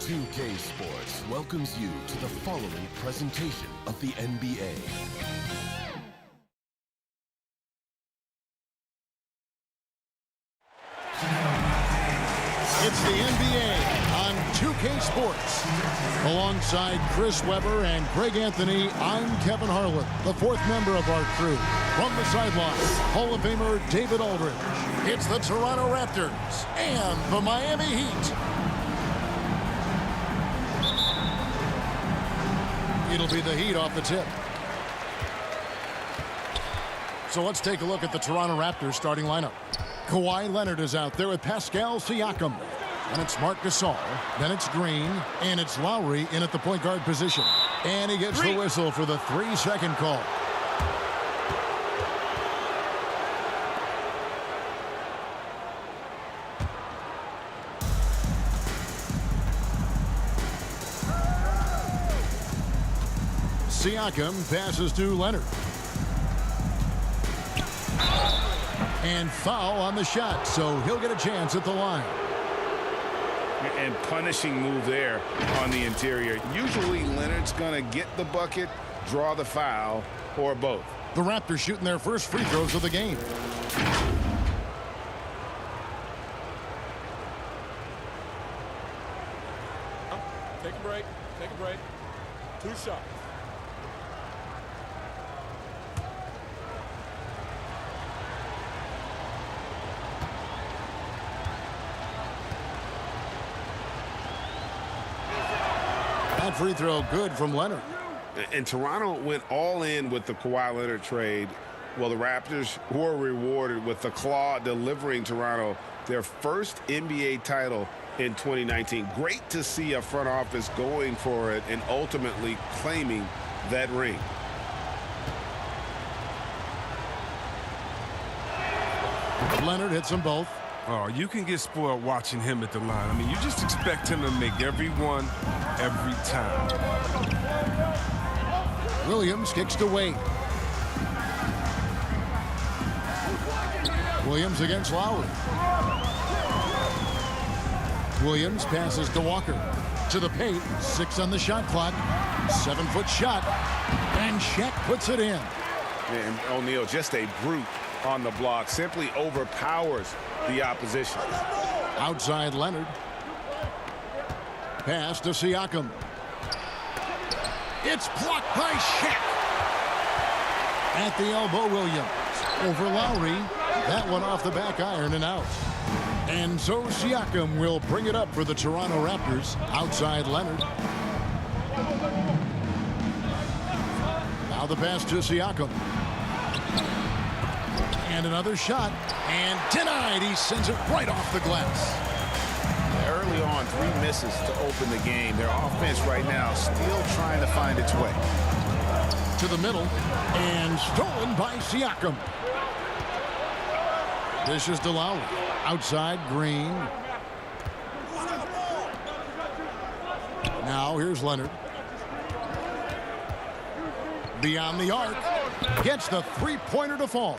2K Sports welcomes you to the following presentation of the NBA. It's the NBA on 2K Sports. Alongside Chris Webber and Greg Anthony, I'm Kevin Harlan, the fourth member of our crew. From the sideline, Hall of Famer David Aldridge. It's the Toronto Raptors and the Miami Heat. It'll be the Heat off the tip. So let's take a look at the Toronto Raptors starting lineup. Kawhi Leonard is out there with Pascal Siakam. And it's Marc Gasol. Then it's Green. And it's Lowry in at the point guard position. And he gets the whistle for the 3-second call. Siakam passes to Leonard. And foul on the shot, so he'll get a chance at the line. And punishing move there on the interior. Usually Leonard's going to get the bucket, draw the foul, or both. The Raptors shooting their first free throws of the game. Take a break. Take a break. 2 shots. That free throw good from Leonard. And Toronto went all in with the Kawhi Leonard trade. Well, the Raptors were rewarded with the claw delivering Toronto their first NBA title in 2019. Great to see a front office going for it and ultimately claiming that ring. Leonard hits them both. Oh, you can get spoiled watching him at the line. I mean, you just expect him to make every one, every time. Williams kicks to Wade. Williams against Lowry. Williams passes to Walker. To the paint. 6 on the shot clock. 7-foot shot. And Shaq puts it in. And O'Neal, just a brute on the block. Simply overpowers the opposition. Outside Leonard. Pass to Siakam. It's blocked by Shaq. At the elbow, Williams. Over Lowry. That one off the back iron and out. And so Siakam will bring it up for the Toronto Raptors. Outside Leonard. Now the pass to Siakam. And another shot. And denied. He sends it right off the glass. Early on, 3 misses to open the game. Their offense right now still trying to find its way. To the middle. And stolen by Siakam. This is to Lowry. Outside, Green. Now here's Leonard. Beyond the arc. Gets the 3-pointer to fall.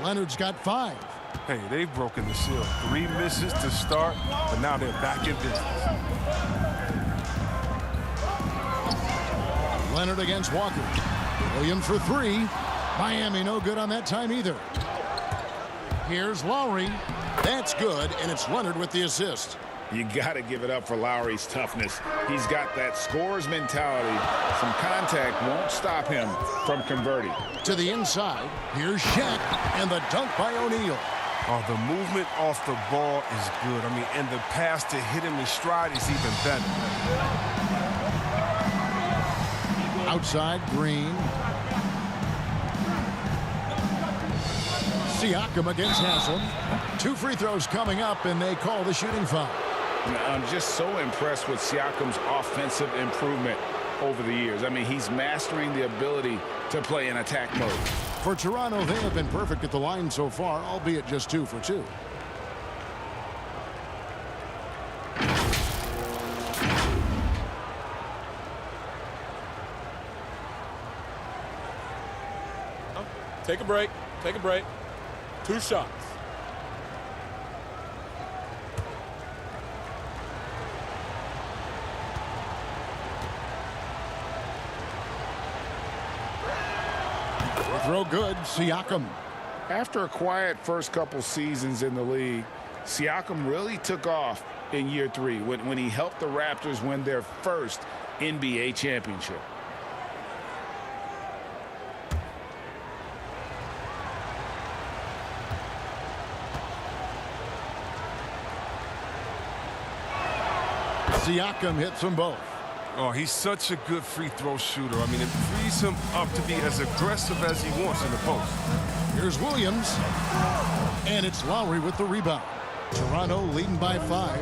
Leonard's got 5. Hey, they've broken the seal. 3 misses to start, but now they're back in business. Leonard against Walker. Williams for 3. Miami no good on that time either. Here's Lowry. That's good, and it's Leonard with the assist. You got to give it up for Lowry's toughness. He's got that scorer's mentality. Some contact won't stop him from converting. To the inside, here's Shaq, and the dunk by O'Neal. Oh, the movement off the ball is good. I mean, and the pass to hit him in stride is even better. Outside, Green. Siakam against Hassel. 2 free throws coming up, and they call the shooting foul. I'm just so impressed with Siakam's offensive improvement over the years. I mean, he's mastering the ability to play in attack mode. For Toronto, they have been perfect at the line so far, albeit just 2 for 2. Take a break. Take a break. 2 shots. throw good. Siakam. After a quiet first couple seasons in the league, Siakam really took off in year 3 when he helped the Raptors win their first NBA championship. Siakam hits them both. Oh, he's such a good free throw shooter. I mean, it frees him up to be as aggressive as he wants in the post. Here's Williams. And it's Lowry with the rebound. Toronto leading by 5.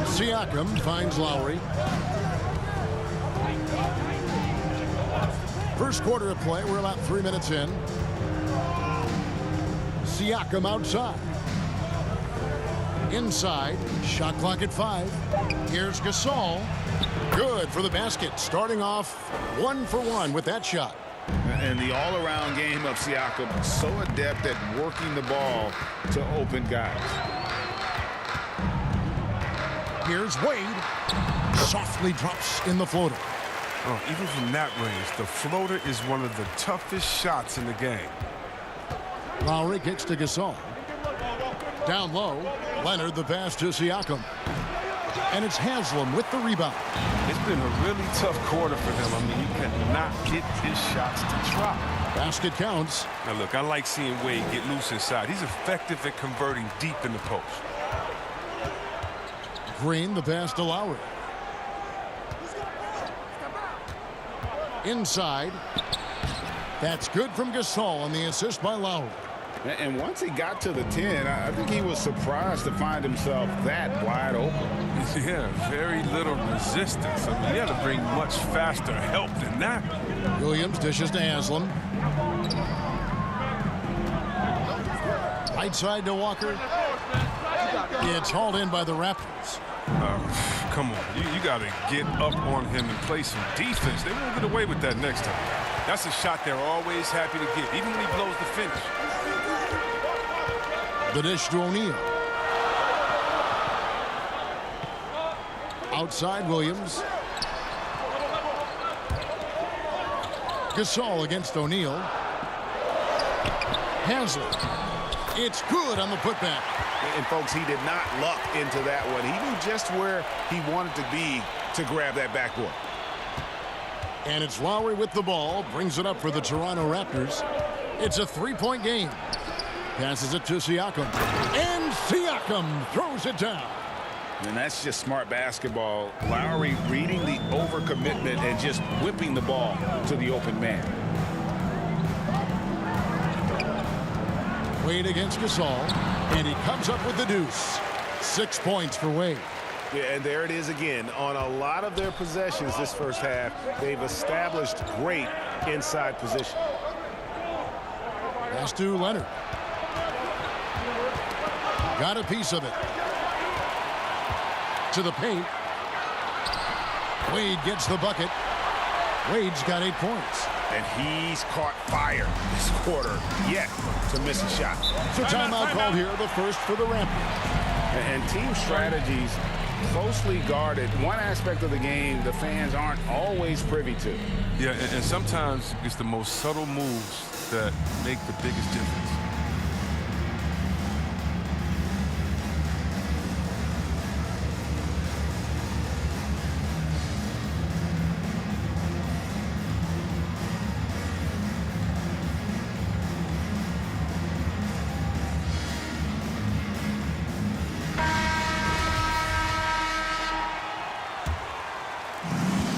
Siakam finds Lowry. First quarter of play. We're about 3 minutes in. Siakam outside. Inside. Shot clock at 5. Here's Gasol. Good for the basket. Starting off 1 for 1 with that shot. And the all-around game of Siakam, so adept at working the ball to open guys. Here's Wade. Softly drops in the floater. Oh, even from that range, the floater is one of the toughest shots in the game. Lowry kicks to Gasol. Down low, Leonard the pass to Siakam. And it's Haslam with the rebound. It's been a really tough quarter for him. I mean, you cannot get his shots to drop. Basket counts. Now, look, I like seeing Wade get loose inside. He's effective at converting deep in the post. Green the pass to Lowry. Inside. That's good from Gasol on the assist by Lowry. And once he got to the 10, I think he was surprised to find himself that wide open. Yeah, very little resistance. I mean, you had to bring much faster help than that. Williams dishes to Haslam. Right side to Walker. It's hauled in by the Raptors. Come on, you got to get up on him and play some defense. They won't get away with that next time. That's a shot they're always happy to get, even when he blows the finish. The dish to O'Neal. Outside Williams. Gasol against O'Neal. Haslam. It's good on the putback. And folks, he did not luck into that one. He knew just where he wanted to be to grab that backboard. And it's Lowry with the ball. Brings it up for the Toronto Raptors. It's a 3-point game. Passes it to Siakam. And Siakam throws it down. And that's just smart basketball. Lowry reading the overcommitment and just whipping the ball to the open man. Wade against Gasol. And he comes up with the deuce. 6 points for Wade. Yeah, and there it is again. On a lot of their possessions this first half, they've established great inside position. Pass to Leonard. Got a piece of it. To the paint. Wade gets the bucket. Wade's got 8 points. And he's caught fire this quarter yet to miss a shot. So timeout called here, the first for the Raptors. And team strategies closely guarded. One aspect of the game the fans aren't always privy to. Yeah, and sometimes it's the most subtle moves that make the biggest difference.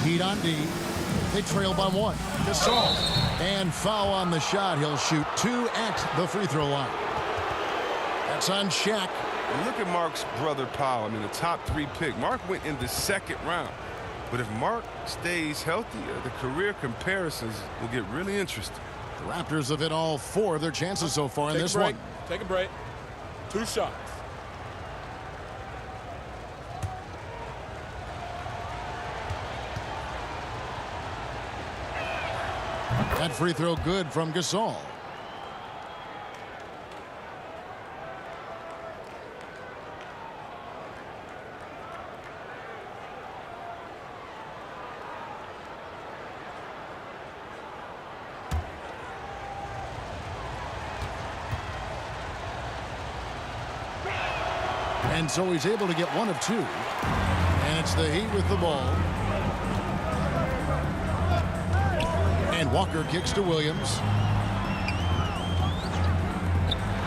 Heat on D. They trail by 1. Gasol. And foul on the shot. He'll shoot 2 at the free throw line. That's on Shaq. And look at Mark's brother Powell. I mean, the top 3 pick. Mark went in the 2nd round. But if Mark stays healthy, the career comparisons will get really interesting. The Raptors have hit all 4 of their chances so far in this one. Take a break. 2 shots. That free throw good from Gasol. And so he's able to get one of two. And it's the Heat with the ball. And Walker kicks to Williams.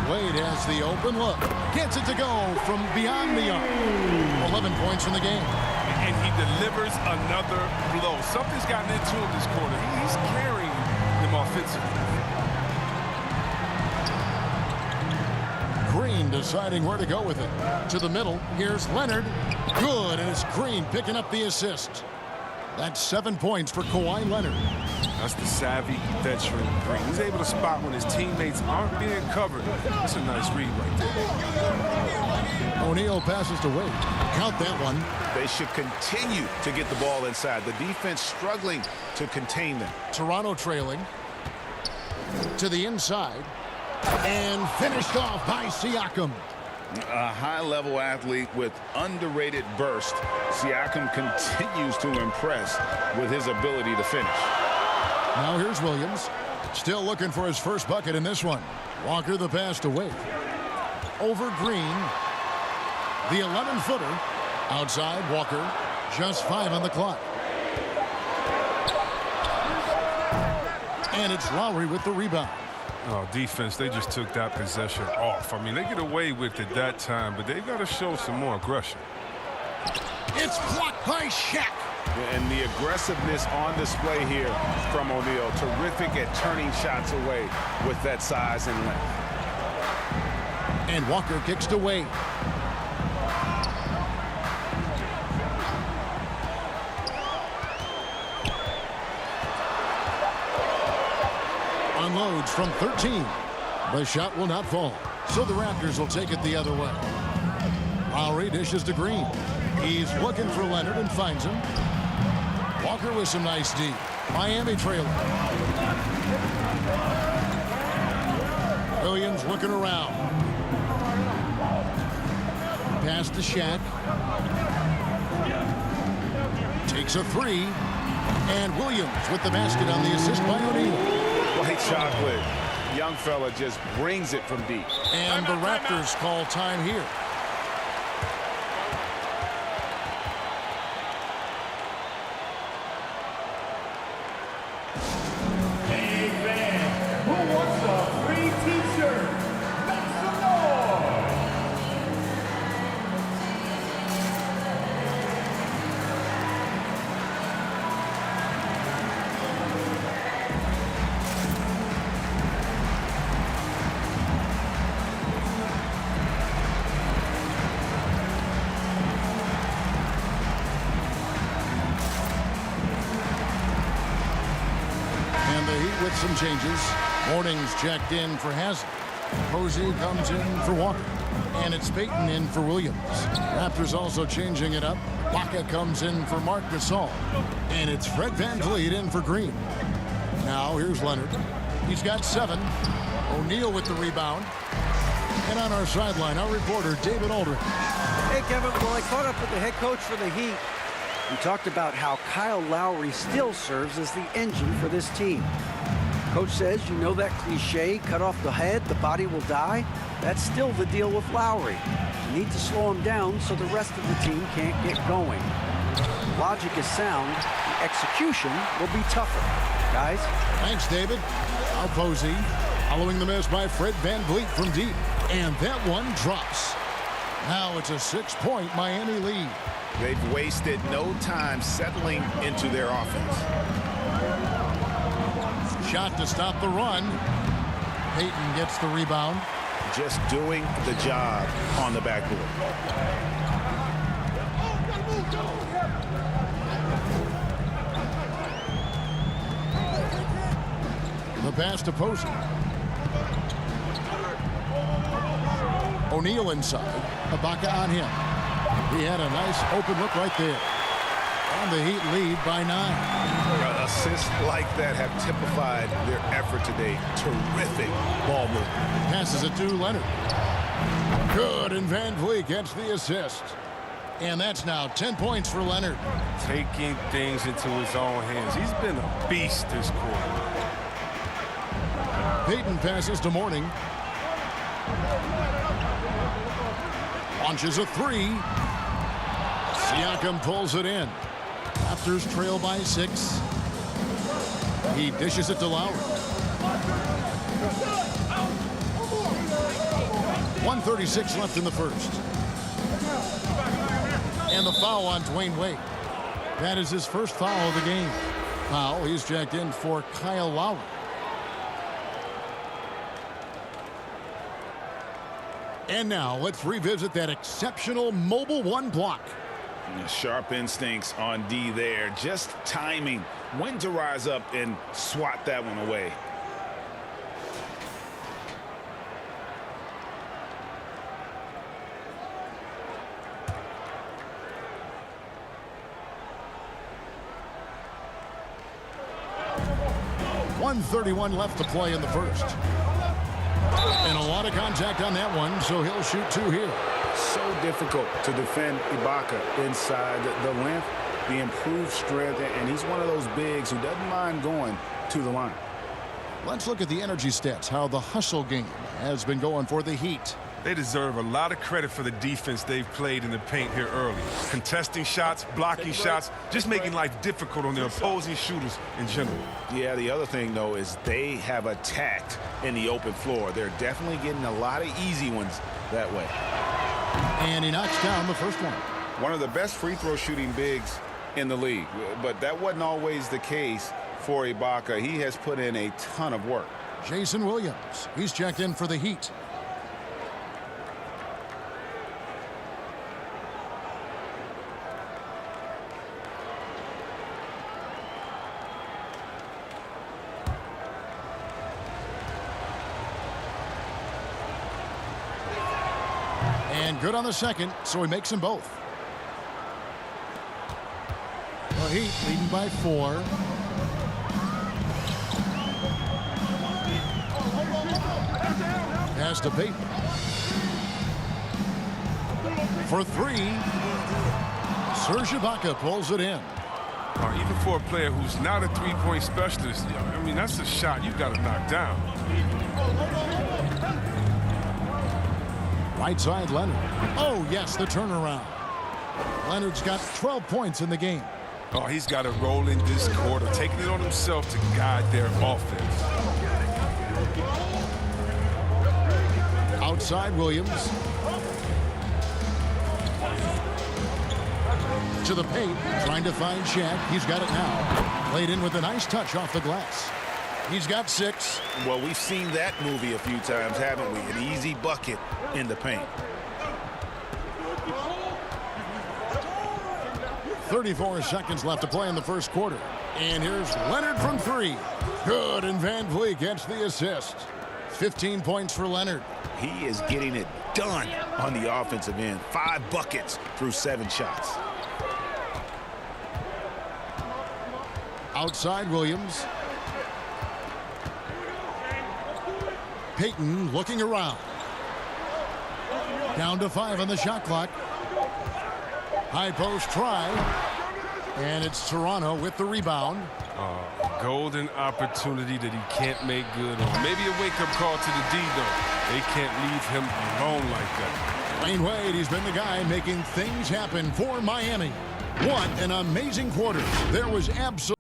Wade has the open look. Gets it to go from beyond the arc. 11 points in the game. And he delivers another blow. Something's gotten into him this quarter. He's carrying them offensively. Green deciding where to go with it. To the middle. Here's Leonard. Good. And it's Green picking up the assist. That's 7 points for Kawhi Leonard. That's the savvy veteran Green. He's able to spot when his teammates aren't being covered. That's a nice read right there. O'Neal passes to Wade. Count that one. They should continue to get the ball inside. The defense struggling to contain them. Toronto trailing. To the inside. And finished off by Siakam. A high-level athlete with underrated burst. Siakam continues to impress with his ability to finish. Now here's Williams. Still looking for his first bucket in this one. Walker the pass to Wade. Over Green. The 11-footer. Outside Walker. Just 5 on the clock. And it's Lowry with the rebound. Oh, defense, they just took that possession off. I mean, they get away with it that time, but they've got to show some more aggression. It's blocked by Shaq. And the aggressiveness on display here from O'Neal. Terrific at turning shots away with that size and length. And Walker kicks to Wade. Unloads from 13. The shot will not fall. So the Raptors will take it the other way. Lowry dishes to Green. He's looking for Leonard and finds him. Walker with some nice D. Miami trailing. Williams looking around. Pass to Shaq. Takes a three. And Williams with the basket on the assist by O'Neal. White chocolate. Young fella just brings it from deep. And the Raptors call time here. Hey fan, who wants a free t-shirt? Make some noise! With some changes. Morning's checked in for Haslem. Posey comes in for Walker. And it's Payton in for Williams. Raptors also changing it up. Baca comes in for Marc Gasol. And it's Fred VanVleet in for Green. Now here's Leonard. He's got 7. O'Neal with the rebound. And on our sideline, our reporter, David Aldridge. Hey, Kevin. Well, I caught up with the head coach for the Heat. We talked about how Kyle Lowry still serves as the engine for this team. Coach says, you know that cliche, cut off the head, the body will die? That's still the deal with Lowry. You need to slow him down so the rest of the team can't get going. Logic is sound. The execution will be tougher. Guys? Thanks, David. Now Posey, following the miss by Fred VanVleet from deep. And that one drops. Now it's a 6-point Miami lead. They've wasted no time settling into their offense. Shot to stop the run. Payton gets the rebound. Just doing the job on the backboard. The pass to Posey. O'Neal inside. Ibaka on him. He had a nice open look right there. And the Heat lead by 9. Assists like that have typified their effort today. Terrific ball movement. Passes it to Leonard. Good, and VanVleet gets the assist. And that's now 10 points for Leonard. Taking things into his own hands. He's been a beast this quarter. Payton passes to Morning. Launches a three. Siakam pulls it in. Raptors trail by 6. He dishes it to Lowry. 1:36 left in the first. And the foul on Dwayne Wade. That is his first foul of the game. Foul, he's checked in for Kyle Lowry. And now let's revisit that exceptional mobile 1 block. Sharp instincts on D there. Just timing when to rise up and swat that one away. .131 left to play in the first. And a lot of contact on that one, so he'll shoot 2 here. So difficult to defend Ibaka inside the length, the improved strength, and he's one of those bigs who doesn't mind going to the line. Let's look at the energy stats, how the hustle game has been going for the Heat. They deserve a lot of credit for the defense they've played in the paint here early. Contesting shots, blocking shots, just making life difficult on the opposing shooters in general. Yeah, the other thing, though, is they have attacked in the open floor. They're definitely getting a lot of easy ones that way. And he knocks down the first one. One of the best free throw shooting bigs in the league, but that wasn't always the case for Ibaka. He has put in a ton of work. Jason Williams, he's checked in for the Heat. And good on the second, so he makes them both. The Heat leading by 4. Pass to Payton. For 3. Serge Ibaka pulls it in. Even for a player who's not a three-point specialist, I mean, that's a shot you've got to knock down. Right side, Leonard. Oh, yes, the turnaround. Leonard's got 12 points in the game. Oh, he's got to roll in this quarter, taking it on himself to guide their offense. Outside, Williams. To the paint, trying to find Shaq. He's got it now. Played in with a nice touch off the glass. He's got 6. Well, we've seen that movie a few times, haven't we? An easy bucket in the paint. 34 seconds left to play in the first quarter. And here's Leonard from 3. Good, and Van Vliet gets the assist. 15 points for Leonard. He is getting it done on the offensive end. 5 buckets through 7 shots. Outside, Williams. Payton looking around. Down to 5 on the shot clock. High post try. And it's Toronto with the rebound. Golden opportunity that he can't make good on. Maybe a wake-up call to the D, though. They can't leave him alone like that. Dwayne Wade, he's been the guy making things happen for Miami. What an amazing quarter. There was absolutely...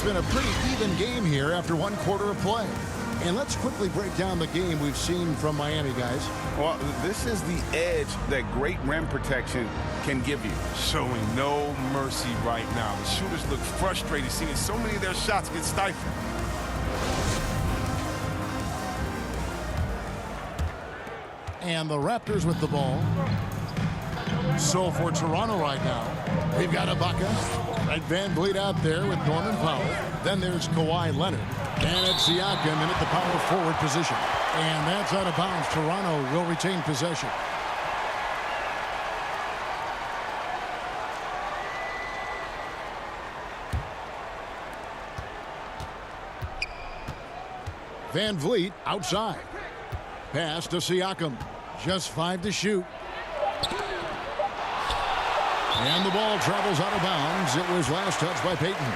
been a pretty even game here after 1 quarter of play. And let's quickly break down the game we've seen from Miami, guys. Well, this is the edge that great rim protection can give you. Showing no mercy right now. The shooters look frustrated, seeing so many of their shots get stifled. And the Raptors with the ball. So for Toronto right now, we've got Ibaka. Right, Van Vliet out there with Norman Powell. Then there's Kawhi Leonard. And it's Siakam in at the power forward position. And that's out of bounds. Toronto will retain possession. Van Vliet outside. Pass to Siakam. Just 5 to shoot. And the ball travels out of bounds. It was last touched by Payton.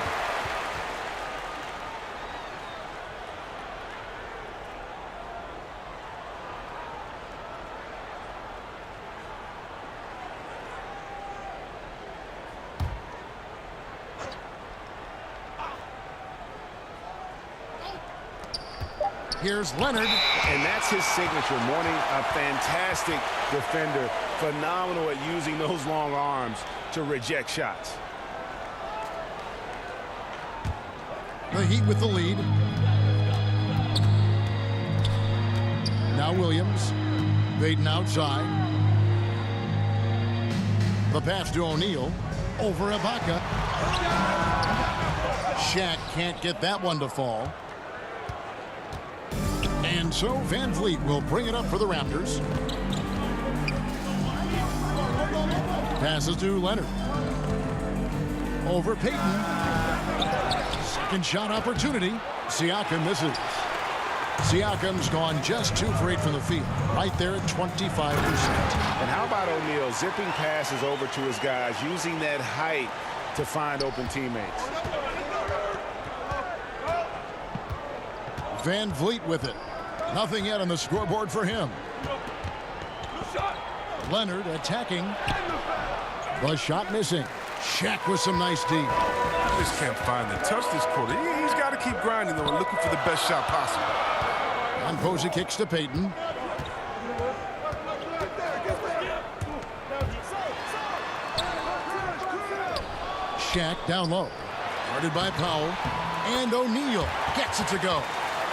Here's Leonard. And that's his signature. Mourning a fantastic defender. Phenomenal at using those long arms to reject shots. The Heat with the lead. Now Williams. Payton outside. The pass to O'Neal. Over Ibaka. Shaq can't get that one to fall. And so Van Vliet will bring it up for the Raptors. Passes to Leonard. Over Payton. Second shot opportunity. Siakam misses. Siakam's gone just 2 for 8 from the field. Right there at 25%. And how about O'Neal zipping passes over to his guys, using that height to find open teammates. Van Vliet with it. Nothing yet on the scoreboard for him. Leonard attacking. The shot missing. Shaq with some nice D. Just can't find the touch this quarter. He's got to keep grinding, though, and looking for the best shot possible. And Posey kicks to Payton. Shaq down low. Guarded by Powell. And O'Neal gets it to go.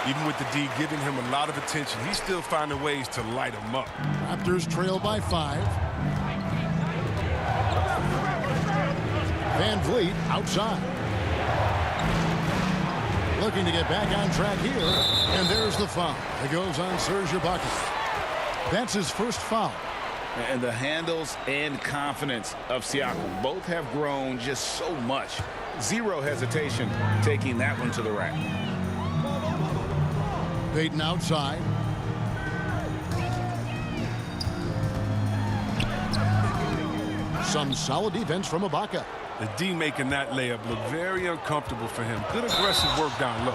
Even with the D giving him a lot of attention, he's still finding ways to light him up. Raptors trail by 5. Van Vliet outside. Looking to get back on track here. And there's the foul. It goes on Serge Ibaka. That's his first foul. And the handles and confidence of Siakam both have grown just so much. Zero hesitation taking that one to the rack. Payton outside. Some solid defense from Ibaka. The D making that layup look very uncomfortable for him. Good aggressive work down low.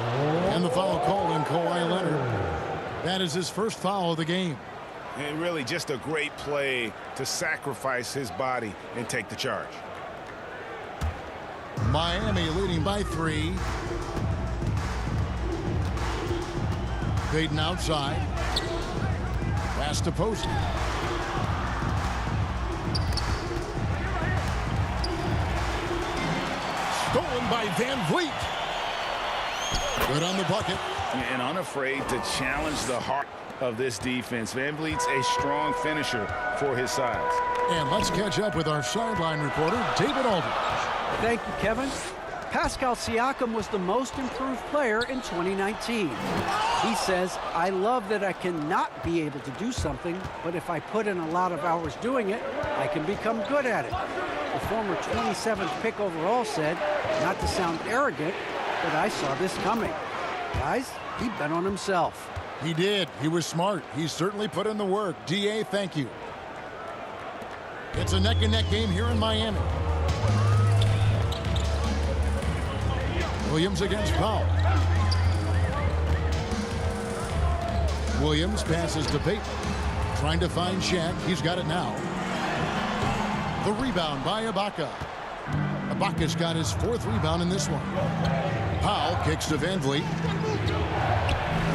And the foul called on Kawhi Leonard. That is his first foul of the game. And really just a great play to sacrifice his body and take the charge. Miami leading by 3. Payton outside. Pass to Posey. Stolen by Van Vliet. Good on the bucket. And unafraid to challenge the heart of this defense. Van Vliet's a strong finisher for his size. And let's catch up with our sideline reporter, David Aldridge. Thank you, Kevin. Pascal Siakam was the most improved player in 2019. He says, I love that I cannot be able to do something, but if I put in a lot of hours doing it, I can become good at it. The former 27th pick overall said, not to sound arrogant, but I saw this coming. Guys, he bet on himself. He did. He was smart. He certainly put in the work. DA, thank you. It's a neck-and-neck game here in Miami. Williams against Powell. Williams passes to Payton. Trying to find Shaq. He's got it now. The rebound by Ibaka. Ibaka's got his 4th rebound in this one. Powell kicks to Van Vliet.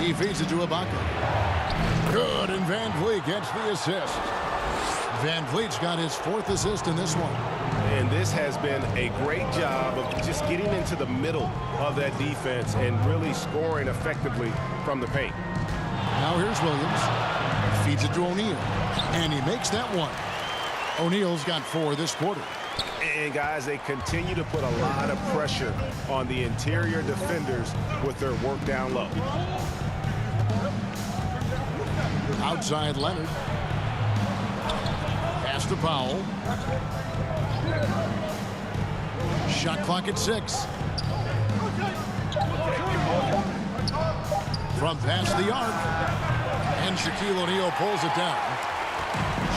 He feeds it to Ibaka. Good, and Van Vliet gets the assist. Van Vliet's got his 4th assist in this one. And this has been a great job of just getting into the middle of that defense and really scoring effectively from the paint. Now here's Williams. Feeds it to O'Neal. And he makes that one. O'Neal's got 4 this quarter. And guys, they continue to put a lot of pressure on the interior defenders with their work down low. Outside Leonard. Pass to Powell. Shot clock at 6. from past the arc. And Shaquille O'Neal pulls it down.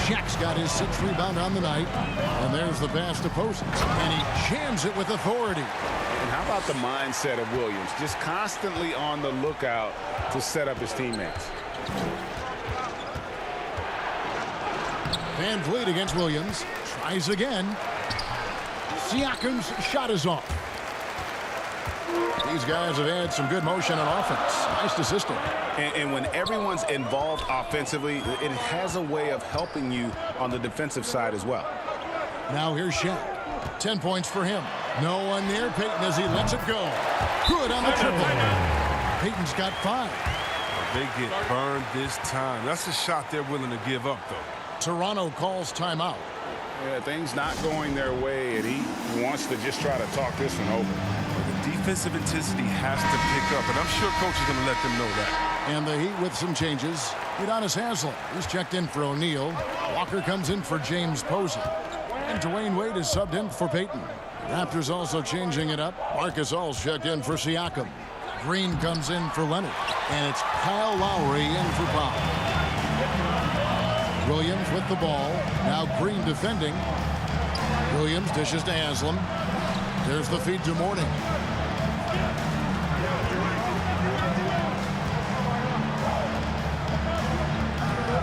Shaq's got his 6th rebound on the night. And there's the pass to Posey. And he jams it with authority. And how about the mindset of Williams? Just constantly on the lookout to set up his teammates. Van Vliet against Williams. Tries again. Siakam's shot is off. These guys have had some good motion on offense. Nice to system. And when everyone's involved offensively, it has a way of helping you on the defensive side as well. Now here's Shaq. 10 points for him. No one near Payton as he lets it go. Good on the triple. Payton's got 5. They get burned this time. That's a shot they're willing to give up, though. Toronto calls timeout. Yeah, things not going their way, and he wants to just try to talk this one over. The defensive intensity has to pick up, and I'm sure coach is going to let them know that. And the Heat with some changes. Udonis Haslem, he's checked in for O'Neal. Walker comes in for James Posey. And Dwayne Wade is subbed in for Payton. The Raptors also changing it up. Marcus All's checked in for Siakam. Green comes in for Leonard. And it's Kyle Lowry in for Powell. Williams with the ball. Now Green defending. Williams dishes to Haslem. There's the feed to Mourning.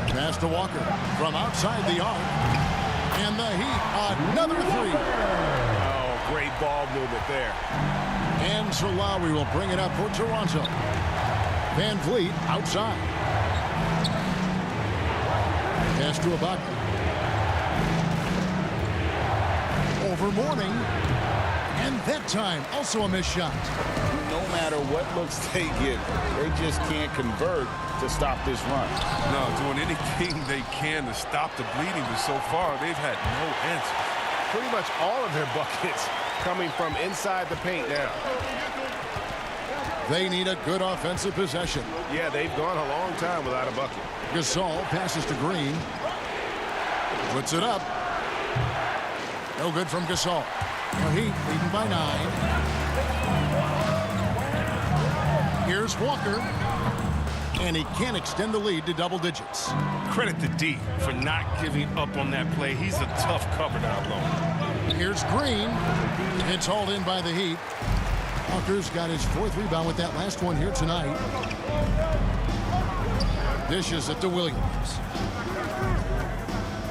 Pass to Walker from outside the arc. And the Heat, another 3. Oh, great ball movement there. And so Lowry will bring it up for Toronto. Van Vliet outside. Pass to Ibaka. Over Mourning. And that time, also a missed shot. No matter what looks they get, they just can't convert to stop this run. No, doing anything they can to stop the bleeding, but so far they've had no answer. Pretty much all of their buckets coming from inside the paint now. They need a good offensive possession. Yeah, they've gone a long time without a bucket. Gasol passes to Green. Puts it up. No good from Gasol. The Heat leading by 9. Here's Walker. And he can't extend the lead to double digits. Credit to D for not giving up on that play. He's a tough cover down low. Here's Green. It's hauled in by the Heat. Walker's got his 4th rebound with that last one here tonight. Dishes it to Williams.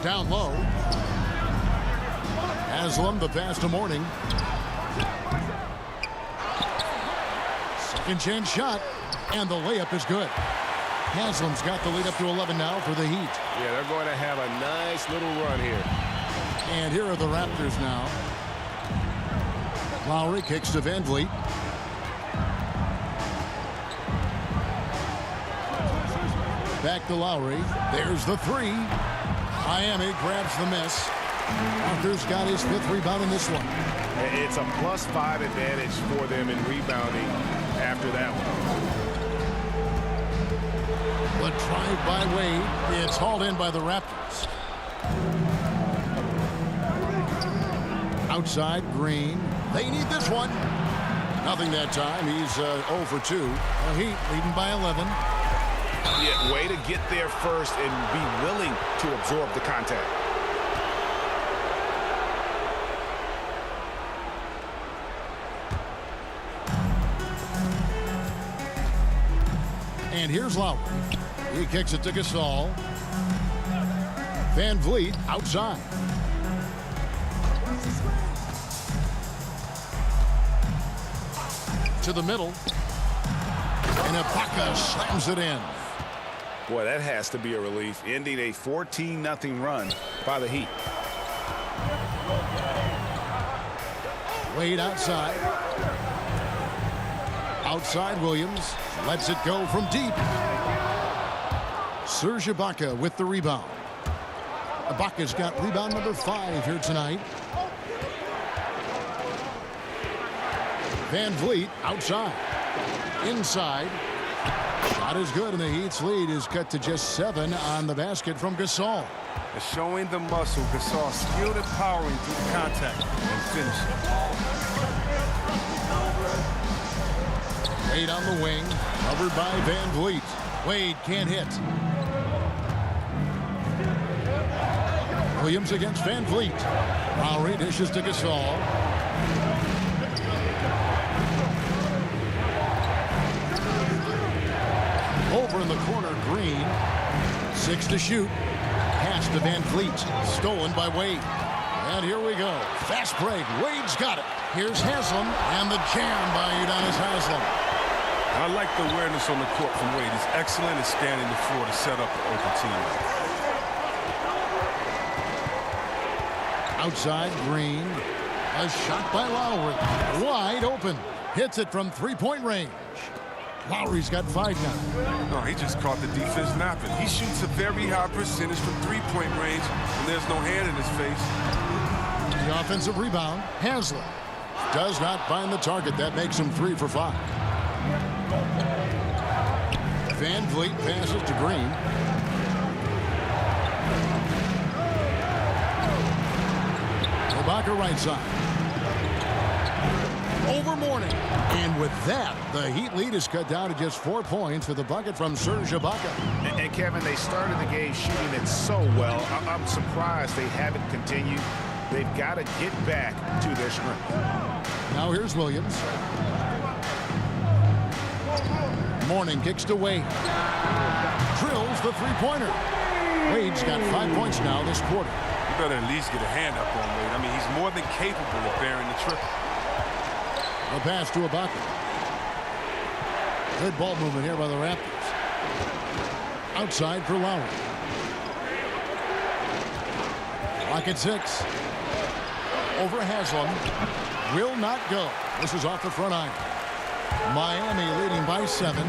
Down low. Haslem, the pass to Mourning. Second chance shot. And the layup is good. Haslem's got the lead up to 11 now for the Heat. Yeah, they're going to have a nice little run here. And here are the Raptors now. Lowry kicks to Van Vliet. Back to Lowry. There's the 3. Miami grabs the miss. Walker's got his 5th rebound in this one. It's a +5 advantage for them in rebounding after that one. The drive by Wade. It's hauled in by the Raptors. Outside, Green. They need this one. Nothing that time. He's 0 for 2. The Heat leading by 11. Yeah, way to get there first and be willing to absorb the contact. And here's Lowry. He kicks it to Gasol. Van Vliet outside. To the middle. And Ibaka slams it in. Boy, that has to be a relief, ending a 14-0 run by the Heat. Wade outside. Outside Williams. Lets it go from deep. Serge Ibaka with the rebound. Ibaka's got rebound number 5 here tonight. Van Vliet outside. Inside. Shot is good, and the Heat's lead is cut to just 7 on the basket from Gasol. Showing the muscle, Gasol skilled and powering through the contact and finishing. Wade on the wing, covered by Van Vliet. Wade can't hit. Williams against Van Vliet. Lowry dishes to Gasol. Over in the corner, Green. 6 to shoot. Pass to Van Vliet. Stolen by Wade. And here we go. Fast break. Wade's got it. Here's Haslam. And the jam by Udonis Haslam. I like the awareness on the court from Wade. He's excellent at scanning the floor to set up the open team. Outside, Green. A shot by Lowry. Wide open. Hits it from three-point range. Lowry's got 5 now. No, he just caught the defense napping. He shoots a very high percentage from three-point range, and there's no hand in his face. The offensive rebound. Haslam does not find the target. That makes him 3 for 5. Van Vliet passes to Green. Ibaka right side. Over Mourning. And with that, the Heat lead is cut down to just 4 points with a bucket from Serge Ibaka. And Kevin, they started the game shooting it so well. I'm surprised they haven't continued. They've got to get back to their strength. Now here's Williams. Mourning kicks to Wade. Drills the three-pointer. Wade's got 5 points now this quarter. You better at least get a hand up on Wade. I mean, he's more than capable of bearing the triple. A pass to Ibaka. Good ball movement here by the Raptors. Outside for Lowry. Clock at 6. Over Haslam. Will not go. This is off the front iron. Miami leading by 7.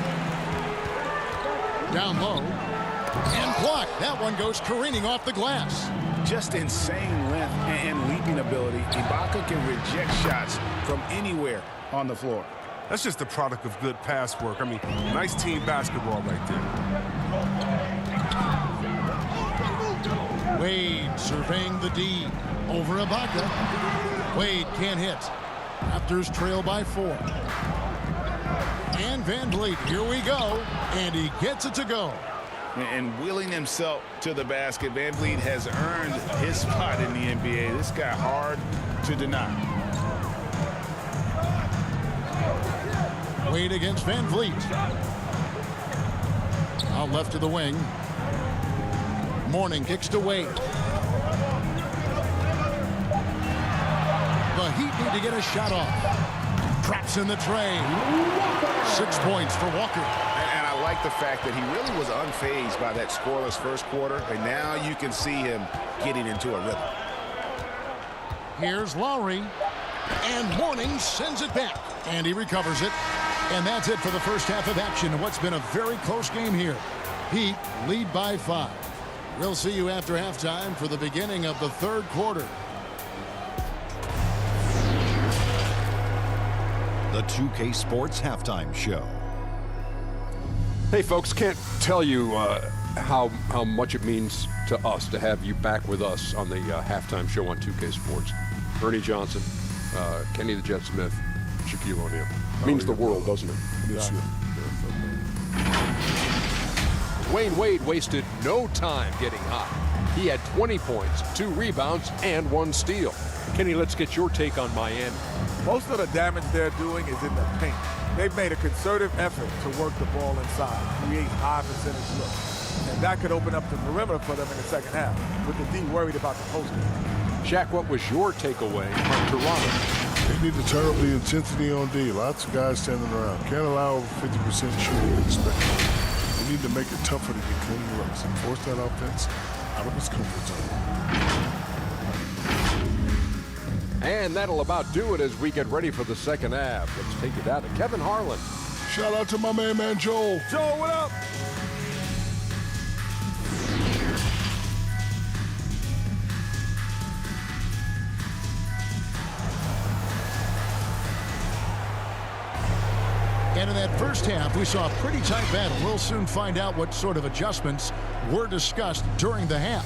Down low. And blocked. That one goes careening off the glass. Just insane length and leaping ability. Ibaka can reject shots from anywhere on the floor. That's just the product of good pass work. I mean, nice team basketball right there. Wade surveying the D. Over Ibaka. Wade can't hit. Raptors trail by 4. And Van Vliet, here we go. And he gets it to go. And wheeling himself to the basket, Van Vliet has earned his spot in the NBA. This guy hard to deny. Wade against Van Vliet. Out left to the wing. Mourning kicks to Wade. The Heat need to get a shot off. Traps in the tray. 6 points for Walker. And I like the fact that he really was unfazed by that scoreless first quarter, and now you can see him getting into a rhythm. Here's Lowry. And Mourning sends it back. And he recovers it. And that's it for the first half of action in what's been a very close game here. Heat lead by 5. We'll see you after halftime for the beginning of the third quarter. The 2K Sports Halftime Show. Hey, folks, can't tell you how much it means to us to have you back with us on the halftime show on 2K Sports. Ernie Johnson, Kenny the Jet Smith, Shaquille O'Neal. Means the world, doesn't it? Yes, Dwayne Wade wasted no time getting hot. He had 20 points, 2 rebounds, and 1 steal. Kenny, let's get your take on Miami. Most of the damage they're doing is in the paint. They've made a concerted effort to work the ball inside, create high percentage looks. And that could open up the perimeter for them in the second half, with the D worried about the post game. Shaq, what was your takeaway from Toronto? They need to turn up the intensity on D. Lots of guys standing around. Can't allow over 50% shooting in this spectrum. They need to make it tougher to get clean looks and force that offense out of its comfort zone. And that'll about do it as we get ready for the second half. Let's take it down to Kevin Harlan. Shout out to my man Joel. Joel, what up? And in that first half, we saw a pretty tight battle. We'll soon find out what sort of adjustments were discussed during the half.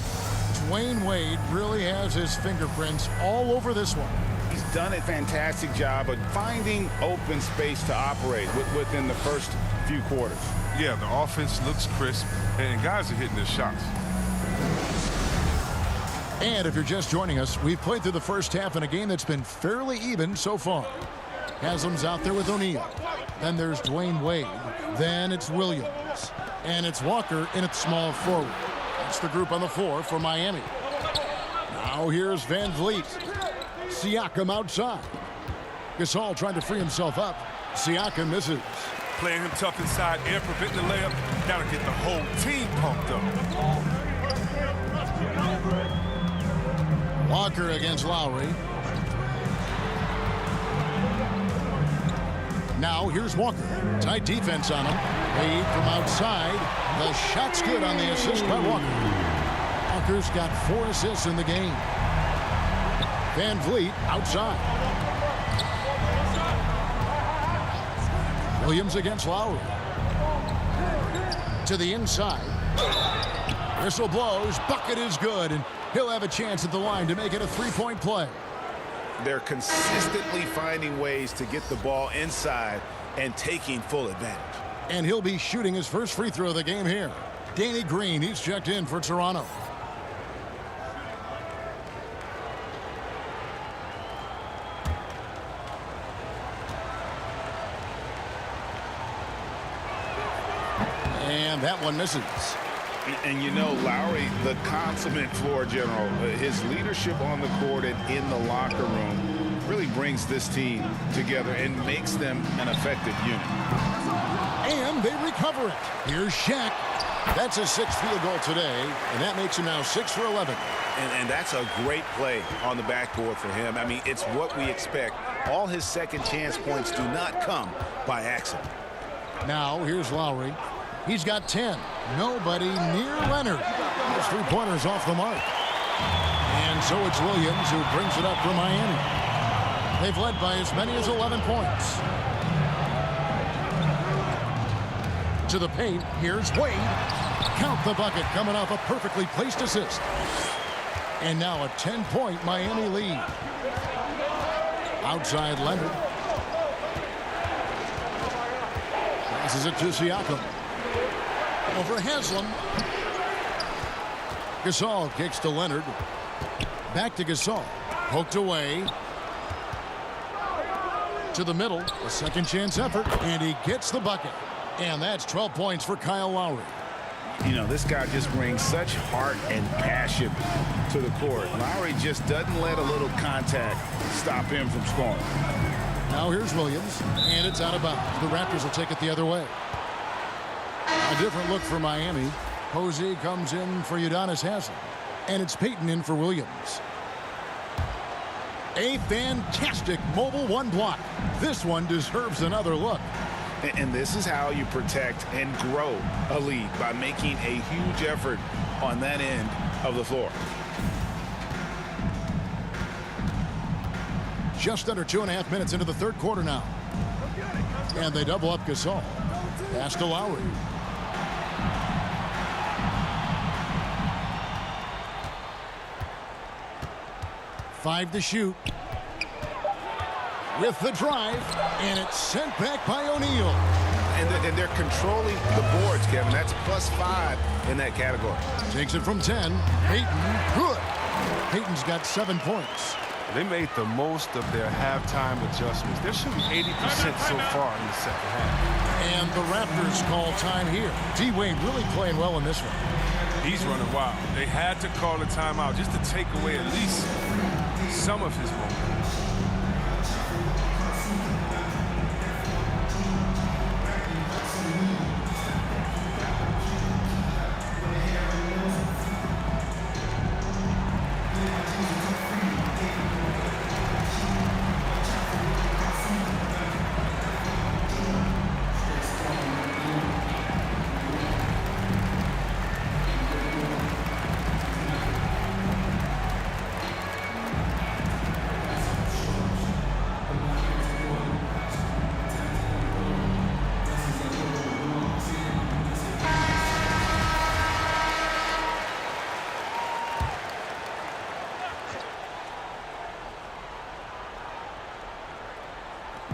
Dwayne Wade really has his fingerprints all over this one. He's done a fantastic job of finding open space to operate within the first few quarters. Yeah, the offense looks crisp, and guys are hitting their shots. And if you're just joining us, we've played through the first half in a game that's been fairly even so far. Haslam's out there with O'Neal. Then there's Dwayne Wade. Then it's Williams. And it's Walker in its small forward. That's the group on the floor for Miami. Now here's Van Vliet. Siakam outside. Gasol trying to free himself up. Siakam misses. Playing him tough inside, air preventing the layup. Gotta get the whole team pumped up. Walker against Lowry. Now here's Walker. Tight defense on him. Wade from outside. The shot's good on the assist by Walker. Walker's got 4 assists in the game. Van Vliet outside. Williams against Lowry. To the inside. Whistle blows. Bucket is good. And he'll have a chance at the line to make it a 3-point play. They're consistently finding ways to get the ball inside and taking full advantage. And he'll be shooting his first free throw of the game here. Danny Green, he's checked in for Toronto. And that one misses. And you know, Lowry, the consummate floor general, his leadership on the court and in the locker room really brings this team together and makes them an effective unit. And they recover it. Here's Shaq. That's his 6th field goal today, and that makes him now 6 for 11. And that's a great play on the backboard for him. I mean, it's what we expect. All his second chance points do not come by accident. Now here's Lowry. He's got 10. Nobody near Leonard. His 3-pointers off the mark. And so it's Williams who brings it up for Miami. They've led by as many as 11 points. To the paint, here's Wade. Count the bucket coming off a perfectly placed assist. And now a 10-point Miami lead. Outside Leonard. Passes it to Siakam. Over Haslam. Gasol kicks to Leonard. Back to Gasol. Poked away. To the middle. A second chance effort. And he gets the bucket. And that's 12 points for Kyle Lowry. You know, this guy just brings such heart and passion to the court. Lowry just doesn't let a little contact stop him from scoring. Now here's Williams. And it's out of bounds. The Raptors will take it the other way. A different look for Miami. Posey comes in for Udonis Haslem. And it's Payton in for Williams. A fantastic mobile 1 block. This one deserves another look. And this is how you protect and grow a lead, by making a huge effort on that end of the floor. Just under 2.5 minutes into the 3rd quarter now. And they double up Gasol. Pass to Lowry. Five to shoot. With the drive, and it's sent back by O'Neal. And they're controlling the boards, Kevin. That's +5 in that category. Takes it from 10. Payton, good. Payton's got 7 points. They made the most of their halftime adjustments. They're shooting 80% so far in the second half. And the Raptors call time here. D-Wade really playing well in this one. He's running wild. They had to call a timeout just to take away at least some of his momentum.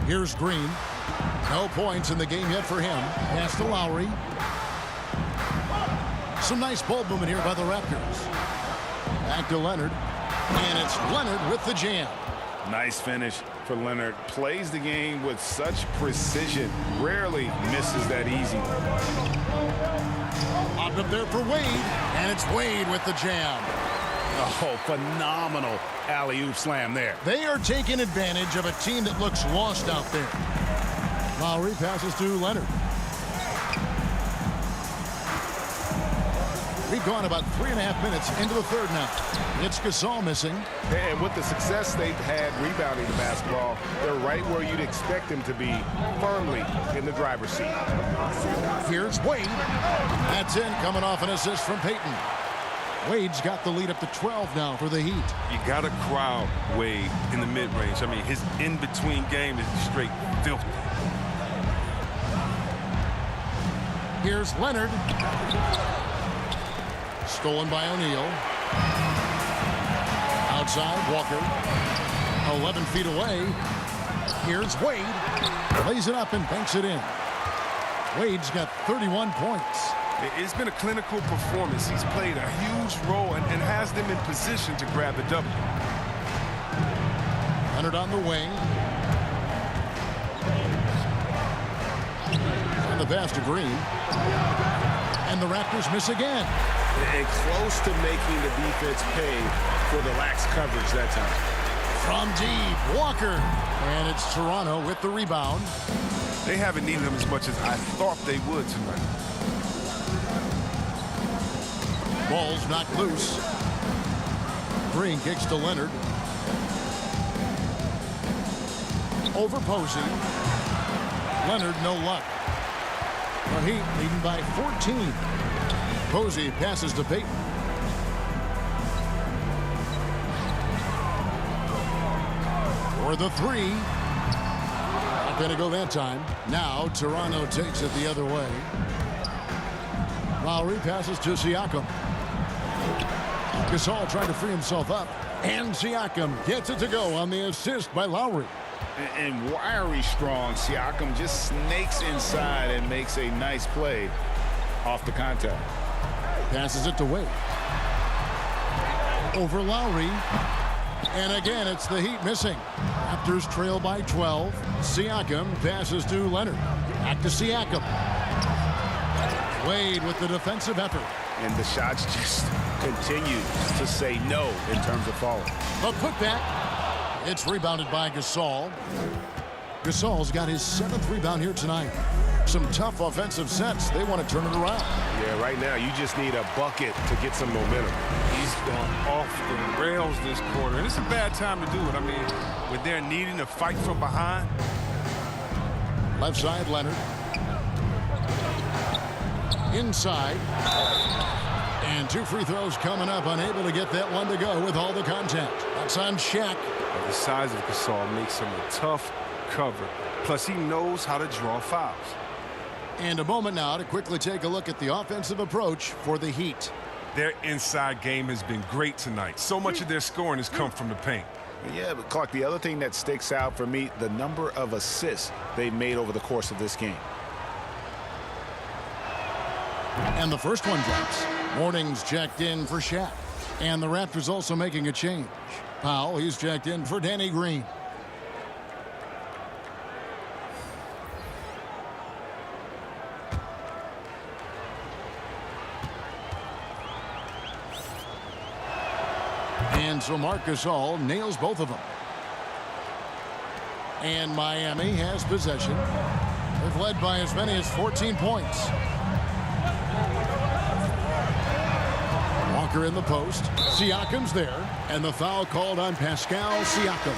Here's Green. No points in the game yet for him. Pass to Lowry. Some nice ball movement here by the Raptors. Back to Leonard. And it's Leonard with the jam. Nice finish for Leonard. Plays the game with such precision. Rarely misses that easy. Popped up there for Wade. And it's Wade with the jam. Oh, phenomenal alley-oop slam there. They are taking advantage of a team that looks lost out there. Lowry passes to Leonard. We've gone about 3.5 minutes into the third now. It's Gasol missing. And with the success they've had rebounding the basketball, they're right where you'd expect them to be, firmly in the driver's seat. Here's Wade. That's in, coming off an assist from Payton. Wade's got the lead up to 12 now for the Heat. You got to crowd Wade in the mid-range. I mean, his in-between game is straight filthy. Here's Leonard. Stolen by O'Neal. Outside, Walker. 11 feet away. Here's Wade. Lays it up and banks it in. Wade's got 31 points. It's been a clinical performance. He's played a huge role and has them in position to grab the W. Leonard on the wing. And the pass to Green. And the Raptors miss again. And close to making the defense pay for the lax coverage that time. From deep, Walker. And it's Toronto with the rebound. They haven't needed him as much as I thought they would tonight. Ball's knocked loose. Green kicks to Leonard. Over Posey. Leonard, no luck. The Heat leading by 14. Posey passes to Payton. For the three. Not going to go that time. Now Toronto takes it the other way. Lowry passes to Siakam. Gasol trying to free himself up. And Siakam gets it to go on the assist by Lowry. And wiry strong, Siakam just snakes inside and makes a nice play off the contact. Passes it to Wade. Over Lowry. And again, it's the Heat missing. Raptors trail by 12. Siakam passes to Leonard. Back to Siakam. Wade with the defensive effort. And the shots just continue to say no in terms of falling. The putback. It's rebounded by Gasol. Gasol's got his 7th rebound here tonight. Some tough offensive sets. They want to turn it around. Yeah, right now you just need a bucket to get some momentum. He's gone off the rails this quarter, and it's a bad time to do it. I mean, when they're needing to fight from behind. Left side, Leonard. Inside. And 2 free throws coming up. Unable to get that one to go with all the contact. That's on Shaq. The size of Gasol makes him a tough cover. Plus, he knows how to draw fouls. And a moment now to quickly take a look at the offensive approach for the Heat. Their inside game has been great tonight. So much of their scoring has come from the paint. Yeah, but Clark, the other thing that sticks out for me, the number of assists they made over the course of this game. And the first one drops. Morning's checked in for Shaq. And the Raptors also making a change. Powell, he's checked in for Danny Green. And so Marc Gasol nails both of them. And Miami has possession. They've led by as many as 14 points. Walker in the post. Siakam's there. And the foul called on Pascal Siakam.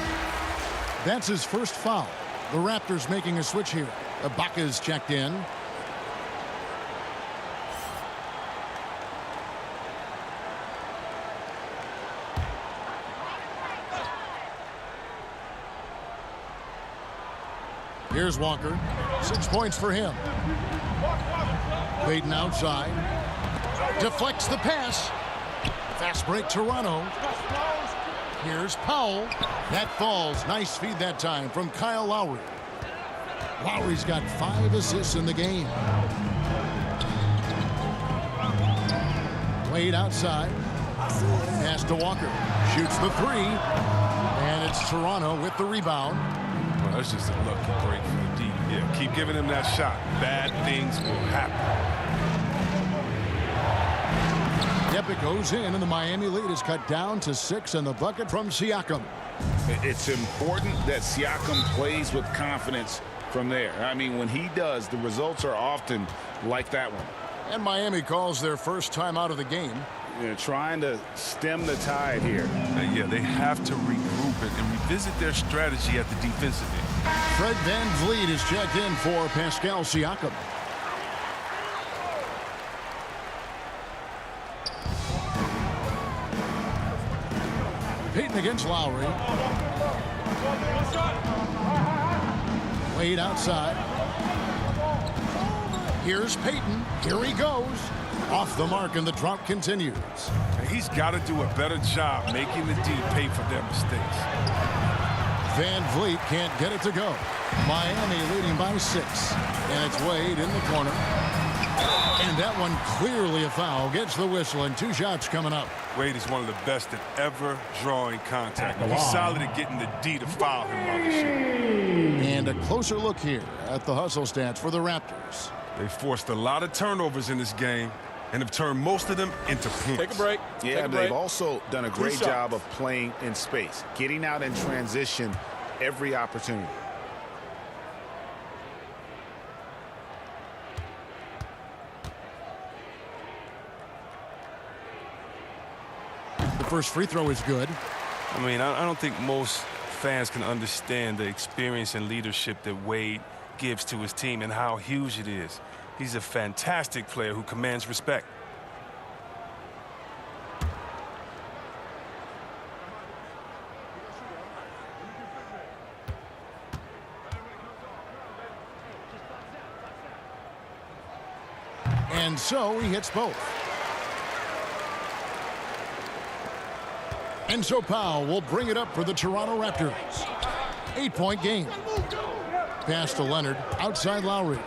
That's his first foul. The Raptors making a switch here. Ibaka's checked in. Here's Walker. 6 points for him. Payton outside. Deflects the pass. Fast break Toronto. Here's Powell. That falls. Nice feed that time from Kyle Lowry. Lowry's got 5 assists in the game. Wade outside. Pass to Walker. Shoots the 3. And it's Toronto with the rebound. Well, that's just a lucky break for the D. Yeah, keep giving him that shot. Bad things will happen. Yep, it goes in, and the Miami lead is cut down to 6, and the bucket from Siakam. It's important that Siakam plays with confidence from there. I mean, when he does, the results are often like that one. And Miami calls their first time out of the game. They're trying to stem the tide here. Yeah, they have to regroup it and revisit their strategy at the defensive end. Fred VanVleet is checked in for Pascal Siakam. Payton against Lowry. Wade outside. Here's Payton. Here he goes. Off the mark, and the drought continues. And he's got to do a better job making the D pay for their mistakes. VanVleet can't get it to go. Miami leading by 6. And it's Wade in the corner. And that one clearly a foul. Gets the whistle, and 2 shots coming up. Wade is one of the best at ever drawing contact. He's solid at getting the D to foul him while he's shooting. And a closer look here at the hustle stats for the Raptors. They forced a lot of turnovers in this game and have turned most of them into points. Take a break. Yeah, but they've also done a great job of playing in space, getting out in transition every opportunity. The first free throw is good. I mean, I don't think most fans can understand the experience and leadership that Wade gives to his team and how huge it is. He's a fantastic player who commands respect. And so he hits both. And so Powell will bring it up for the Toronto Raptors. 8-point game. Pass to Leonard. Outside Lowry.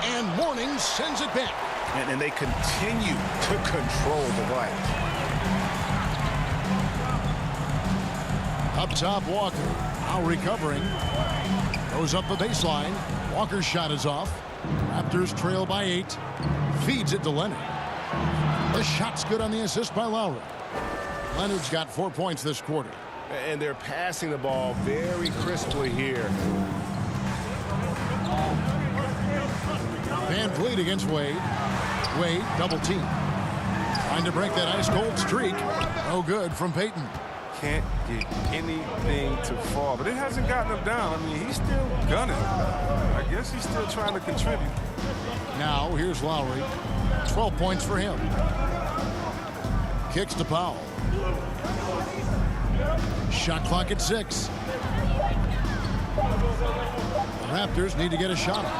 And Mourning sends it back. And they continue to control the glass. Up top, Walker. Now recovering. Goes up the baseline. Walker's shot is off. Raptors trail by 8. Feeds it to Leonard. The shot's good on the assist by Lowry. Leonard's got 4 points this quarter. And they're passing the ball very crisply here. VanVleet against Wade. Wade double team. Trying to break that ice cold streak. No good from Payton. Can't get anything to fall, but it hasn't gotten him down. I mean, he's still gunning. I guess he's still trying to contribute. Now here's Lowry. 12 points for him. Kicks to Powell. Shot clock at 6. The Raptors need to get a shot off.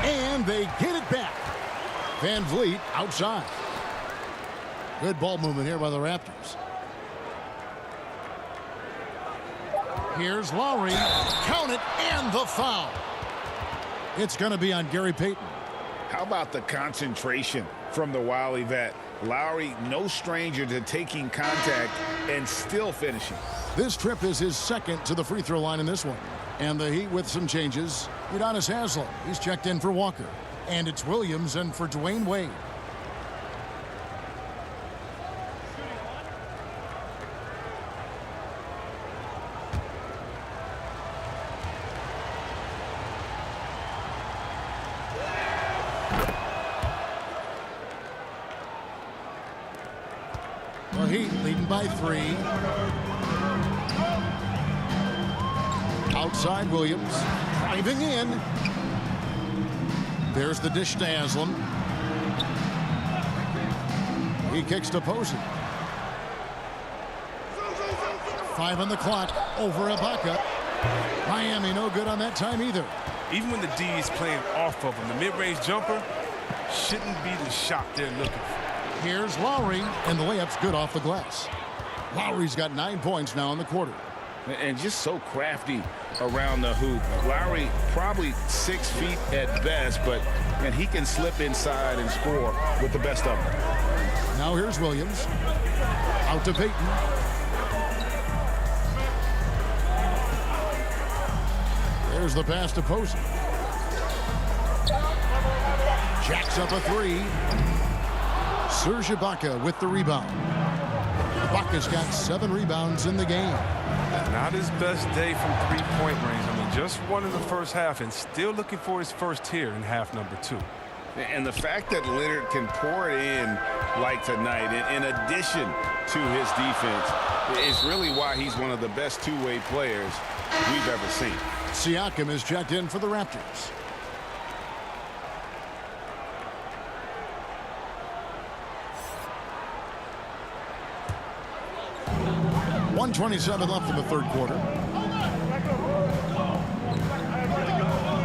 And they get it back. VanVleet outside. Good ball movement here by the Raptors. Here's Lowry. Count it, and the foul. It's going to be on Gary Payton. How about the concentration from the Wiley vet? Lowry, no stranger to taking contact and still finishing. This trip is his second to the free throw line in this one. And the Heat with some changes. Udonis Haslem, he's checked in for Walker. And it's Williams and for Dwayne Wade. The Heat leading by 3. Outside Williams. Driving in. There's the dish to Haslem. He kicks to Posey. 5 on the clock. Over Ibaka. Miami no good on that time either. Even when the D is playing off of him, the mid-range jumper shouldn't be the shot they're looking for. Here's Lowry, and the layup's good off the glass. Lowry's got 9 points now in the quarter. And just so crafty around the hoop. Lowry probably 6 feet at best, and he can slip inside and score with the best of them. Now here's Williams. Out to Payton. There's the pass to Posey. Jacks up a three. Serge Ibaka with the rebound. Ibaka's got 7 rebounds in the game. Not his best day from three-point range. I mean, just won in the first half and still looking for his first here in half number 2. And the fact that Leonard can pour it in like tonight, in addition to his defense, is really why he's one of the best two-way players we've ever seen. Siakam is checked in for the Raptors. .127 left in the third quarter.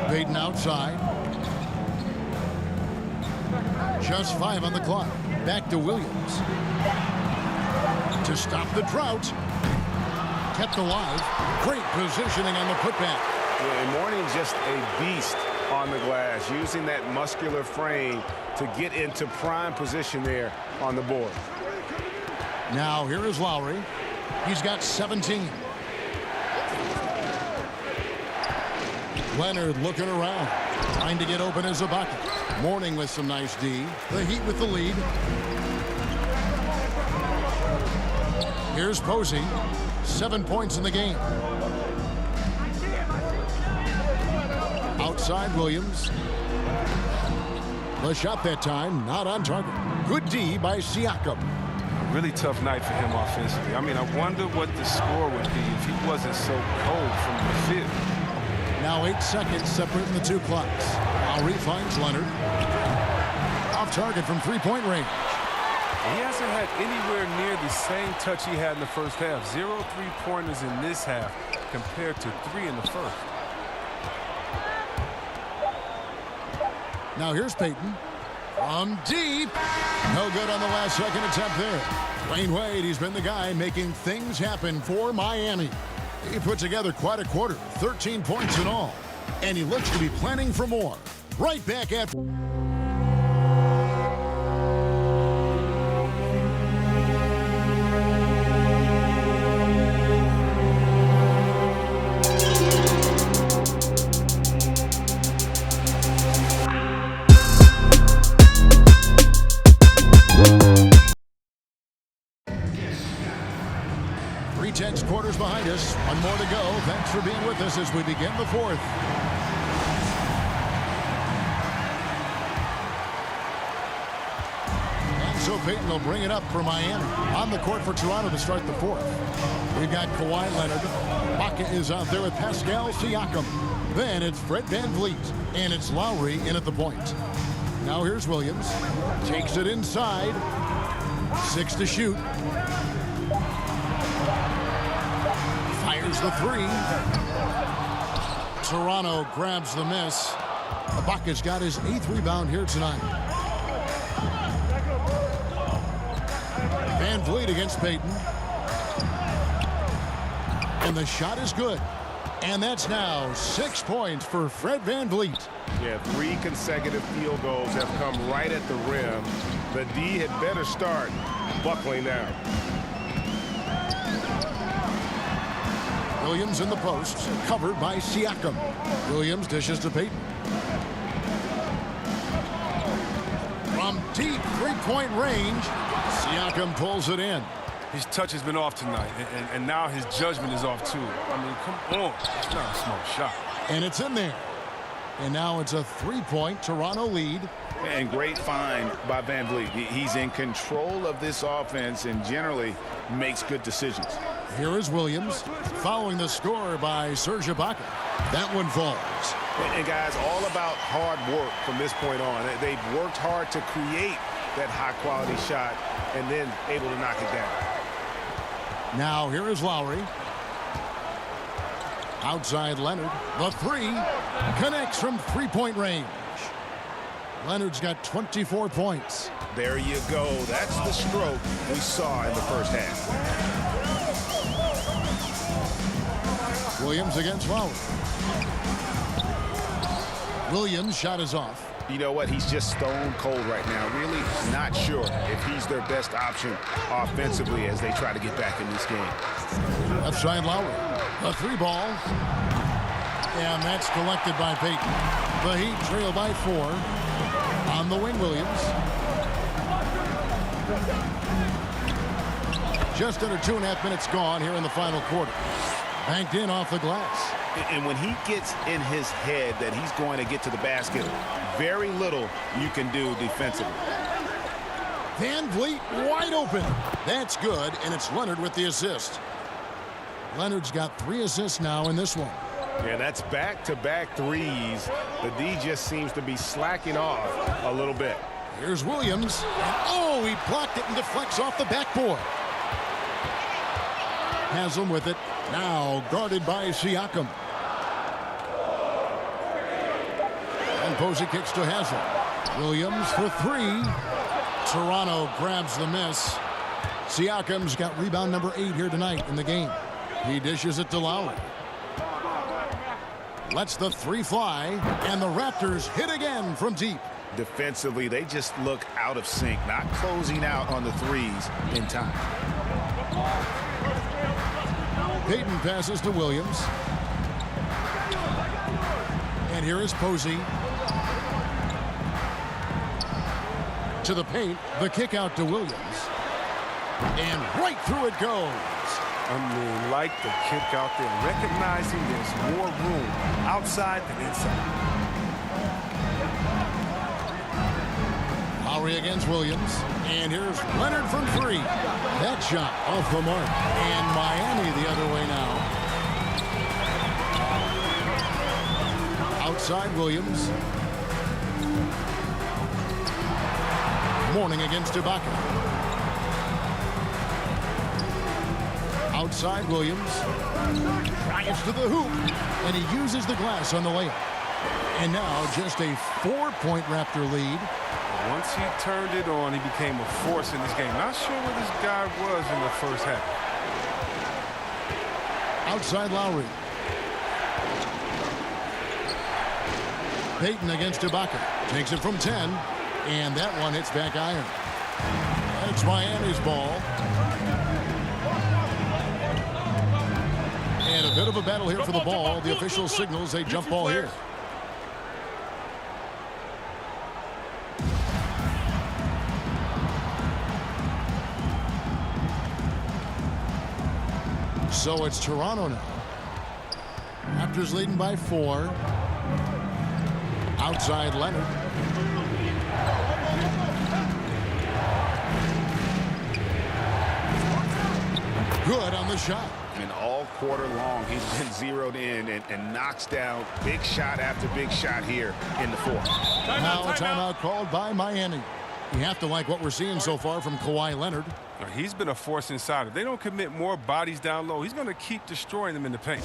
Payton outside. Just 5 on the clock. Back to Williams. To stop the drought. Kept alive. Great positioning on the putback. Yeah, Mourning's just a beast on the glass, using that muscular frame to get into prime position there on the board. Now here is Lowry. He's got 17. Leonard looking around, trying to get open as Ibaka. Mourning with some nice D. The Heat with the lead. Here's Posey. 7 points in the game. Outside Williams. The shot that time, not on target. Good D by Siakam. Really tough night for him offensively. I mean, I wonder what the score would be if he wasn't so cold from the field. Now 8 seconds separating the two clocks. Lowry finds Leonard. Off target from three-point range. He hasn't had anywhere near the same touch he had in the first half. 0 3-pointers in this half compared to 3 in the first. Now here's Payton. From deep. No good on the last second attempt there. Dwayne Wade, he's been the guy making things happen for Miami. He put together quite a quarter, 13 points in all. And he looks to be planning for more. Right back after. Quarters behind us. One more to go. Thanks for being with us as we begin the fourth. And so Payton will bring it up for Miami. On the court for Toronto to start the fourth. We've got Kawhi Leonard. Ibaka is out there with Pascal Siakam. Then it's Fred VanVleet. And it's Lowry in at the point. Now here's Williams. Takes it inside. 6 to shoot. Fires the three. Toronto grabs the miss. Ibaka's got his 8th rebound here tonight. VanVleet against Payton. And the shot is good. And that's now 6 points for Fred VanVleet. Yeah, 3 consecutive field goals have come right at the rim. The D had better start buckling down. Williams in the post, covered by Siakam. Williams dishes to Payton. From deep three-point range, Siakam pulls it in. His touch has been off tonight, and now his judgment is off too. I mean, come on. It's not a small shot. And it's in there. And now it's a 3-point Toronto lead. And great find by VanVleet. He's in control of this offense and generally makes good decisions. Here is Williams, following the score by Serge Ibaka. That one falls. And guys, all about hard work from this point on. They've worked hard to create that high-quality shot and then able to knock it down. Now here is Lowry. Outside Leonard. The three connects from three-point range. Leonard's got 24 points. There you go. That's the stroke we saw in the first half. Williams against Lowry. Williams' shot is off. You know what? He's just stone cold right now. Really not sure if he's their best option offensively as they try to get back in this game. Left side Lowry. A 3-ball. And that's collected by Payton. The Heat trail by 4. On the wing, Williams. Just under 2.5 minutes gone here in the final quarter. Banked in off the glass. And when he gets in his head that he's going to get to the basket, very little you can do defensively. Van Vliet wide open. That's good, and it's Leonard with the assist. Leonard's got 3 assists now in this one. Yeah, that's back-to-back threes. The D just seems to be slacking off a little bit. Here's Williams. And oh, he blocked it and deflects off the backboard. Haslam with it. Now guarded by Siakam. And Posey kicks to Haslam. Williams for 3. Toronto grabs the miss. Siakam's got rebound number 8 here tonight in the game. He dishes it to Lowry. Lets the 3 fly, and the Raptors hit again from deep. Defensively, they just look out of sync, not closing out on the threes in time. Payton passes to Williams. And here is Posey. To the paint, the kick out to Williams. And right through it goes. I mean, like the kick out there, recognizing there's more room outside than inside. Lowry against Williams. And here's Leonard from 3. That shot off the mark. And Miami the other way now. Outside Williams. Mourning against Ibaka. Outside Williams. Drives to the hoop. And he uses the glass on the layup. And now just a 4-point Raptor lead. Once he turned it on, he became a force in this game. Not sure where this guy was in the first half. Outside Lowry. Payton against Ibaka. Takes it from 10. And that one hits back iron. And it's Miami's ball. And a bit of a battle here for the ball. The official signals a jump ball here. So it's Toronto now. Raptors leading by 4. Outside Leonard. Good on the shot. And all quarter long, he's been zeroed in and knocks down big shot after big shot here in the 4th. Now a timeout called by Miami. You have to like what we're seeing so far from Kawhi Leonard. He's been a force inside. If they don't commit more bodies down low, he's going to keep destroying them in the paint.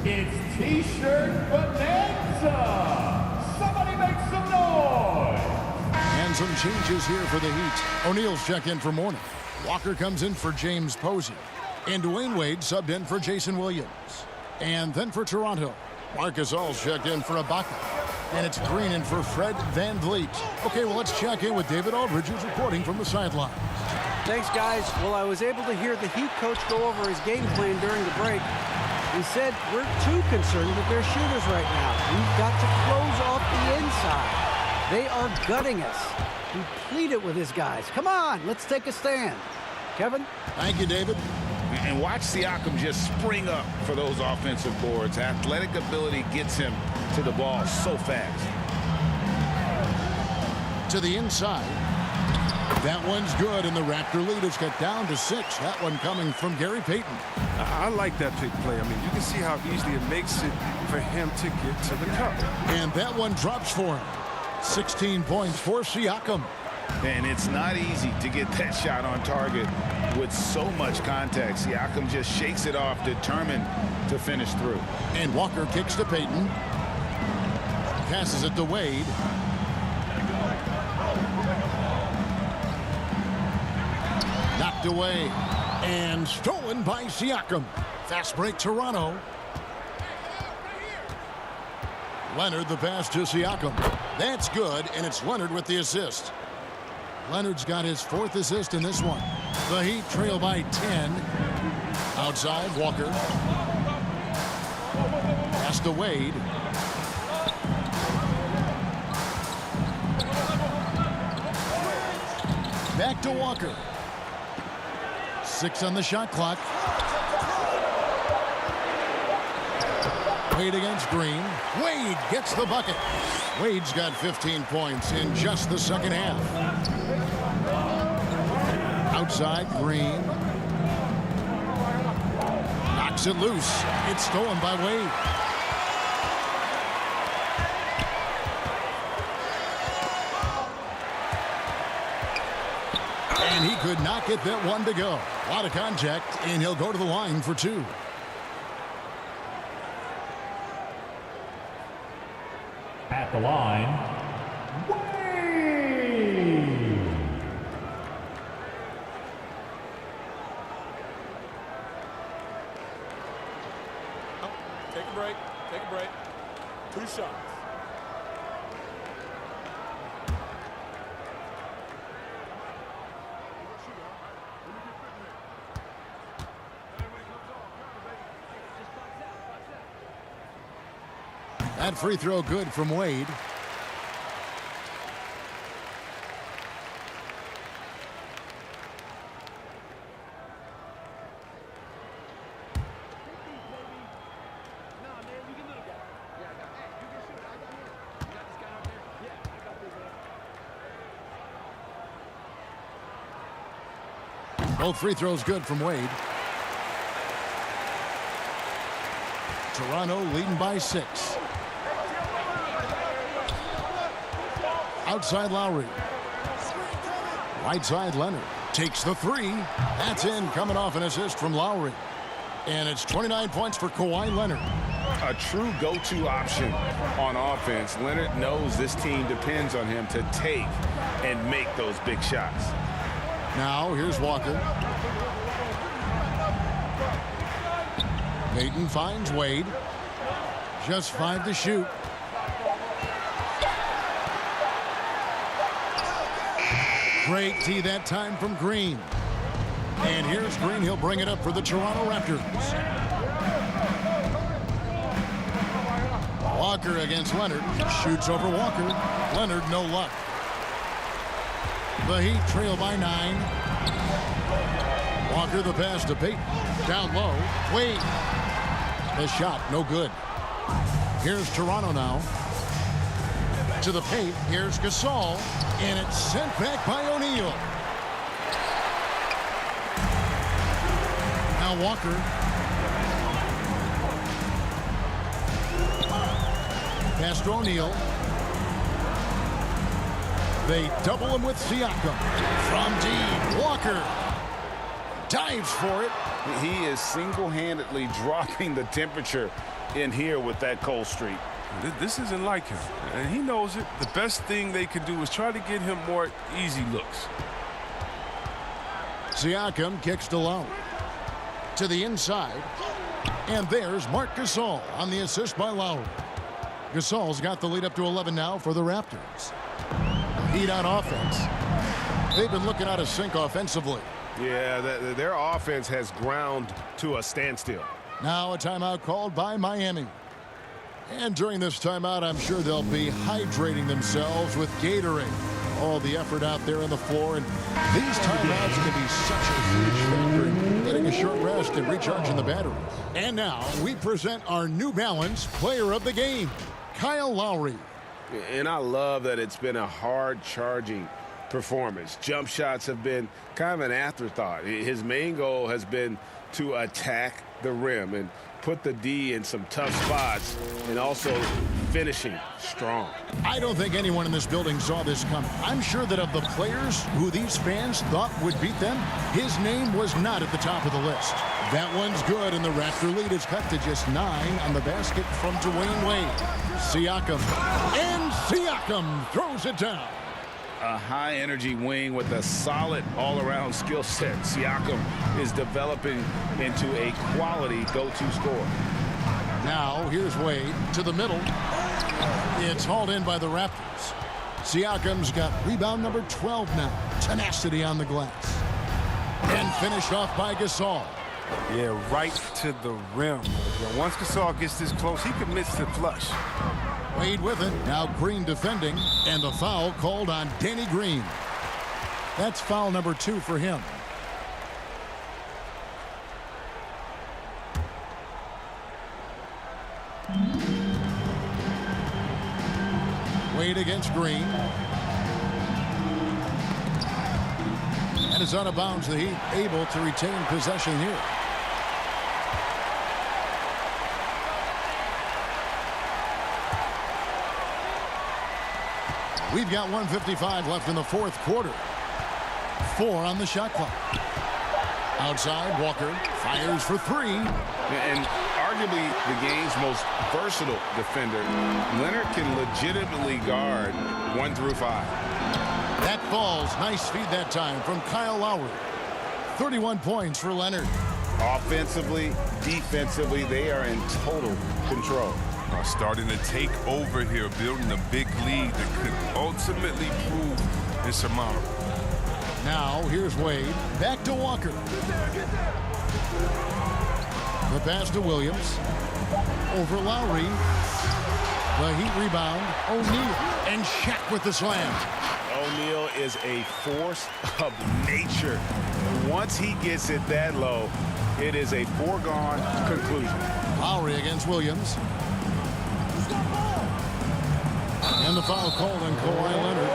It's T-shirt bonanza. Somebody make some noise. And some changes here for the Heat. O'Neal's checked in for Mourning. Walker comes in for James Posey. And Dwayne Wade subbed in for Jason Williams. And then for Toronto, Marcus All's checked in for Ibaka. And it's Green in for Fred Van Vliet. Okay, well, let's check in with David Aldridge, who's reporting from the sideline. Thanks, guys. Well, I was able to hear the Heat coach go over his game plan during the break. He said, we're too concerned with their shooters right now. We've got to close off the inside. They are gutting us. He pleaded with his guys. Come on, let's take a stand. Kevin? Thank you, David. And watch Siakam just spring up for those offensive boards. Athletic ability gets him to the ball so fast. To the inside. That one's good, and the Raptor lead has got down to 6. That one coming from Gary Payton. I like that pick play. I mean, you can see how easily it makes it for him to get to the cup. And that one drops for him. 16 points for Siakam. And it's not easy to get that shot on target with so much contact. Siakam just shakes it off, determined to finish through. And Walker kicks to Payton. Passes it to Wade. Knocked away. And stolen by Siakam. Fast break Toronto. Leonard the pass to Siakam. That's good, and it's Leonard with the assist. Leonard's got his 4th assist in this one. The Heat trail by 10. Outside, Walker. Pass to Wade. Back to Walker. 6 on the shot clock. Wade against Green. Wade gets the bucket. Wade's got 15 points in just the second half. Outside, Green. Knocks it loose. It's stolen by Wade. And he could not get that one to go. A lot of contact, and he'll go to the line for 2. At the line, Wade. Take a break. Take a break. 2 shots. That free throw good from Wade. Both free throws good from Wade. Toronto leading by 6. Outside Lowry. Right side Leonard. Takes the 3. That's in, coming off an assist from Lowry. And it's 29 points for Kawhi Leonard. A true go-to option on offense. Leonard knows this team depends on him to take and make those big shots. Now here's Walker. Payton finds Wade. Just 5 to shoot. Great tee that time from Green. And here's Green. He'll bring it up for the Toronto Raptors. Walker against Leonard. Shoots over Walker. Leonard, no luck. The Heat trail by 9. Walker the pass to Payton. Down low. Wade. The shot, no good. Here's Toronto now. To the paint. Here's Gasol. And it's sent back by O'Neal. Now Walker. Pass to O'Neal. They double him with Siakam. From deep, Walker dives for it. He is single-handedly dropping the temperature in here with that cold streak. This isn't like him, and he knows it. The best thing they can do is try to get him more easy looks. Siakam kicks to Lowry. To the inside. And there's Marc Gasol on the assist by Lowry. Gasol's got the lead up to 11 now for the Raptors. Heat on offense. They've been looking out of sync offensively. Yeah, their offense has ground to a standstill. Now a timeout called by Miami. And during this timeout, I'm sure they'll be hydrating themselves with Gatorade. All the effort out there on the floor, and these timeouts can be such a huge factor in getting a short rest and recharging the batteries. And now we present our New Balance Player of the Game, Kyle Lowry. And I love that it's been a hard-charging performance. Jump shots have been kind of an afterthought. His main goal has been to attack the rim and put the D in some tough spots, and also finishing strong. I don't think anyone in this building saw this coming. I'm sure that of the players who these fans thought would beat them, his name was not at the top of the list. That one's good, and the Raptor lead is cut to just 9 on the basket from Dwayne Wade. Siakam, and Siakam throws it down. A high-energy wing with a solid all-around skill set. Siakam is developing into a quality go-to scorer. Now Now, here's Wade to the middle. It's hauled in by the Raptors. Siakam's got rebound number 12 now. Tenacity on the glass. And finished off by Gasol. Yeah, right to the rim. Once Gasol gets this close, he commits to flush. Wade with it. Now Green defending. And the foul called on Danny Green. That's foul number 2 for him. Wade against Green. And it's out of bounds. The Heat able to retain possession here. We've got 1:55 left in the fourth quarter. 4 on the shot clock. Outside, Walker fires for 3. And arguably the game's most versatile defender, Leonard can legitimately guard 1 through 5. That falls. Nice feed that time from Kyle Lowry. 31 points for Leonard. Offensively, defensively, they are in total control. Starting to take over here, building a big lead that could ultimately prove insurmountable. Now, here's Wade. Back to Walker. The pass to Williams. Over Lowry. The Heat rebound. O'Neal. And Shaq with the slam. O'Neal is a force of nature. Once he gets it that low, it is a foregone conclusion. Lowry against Williams. And the foul called on Kawhi Leonard.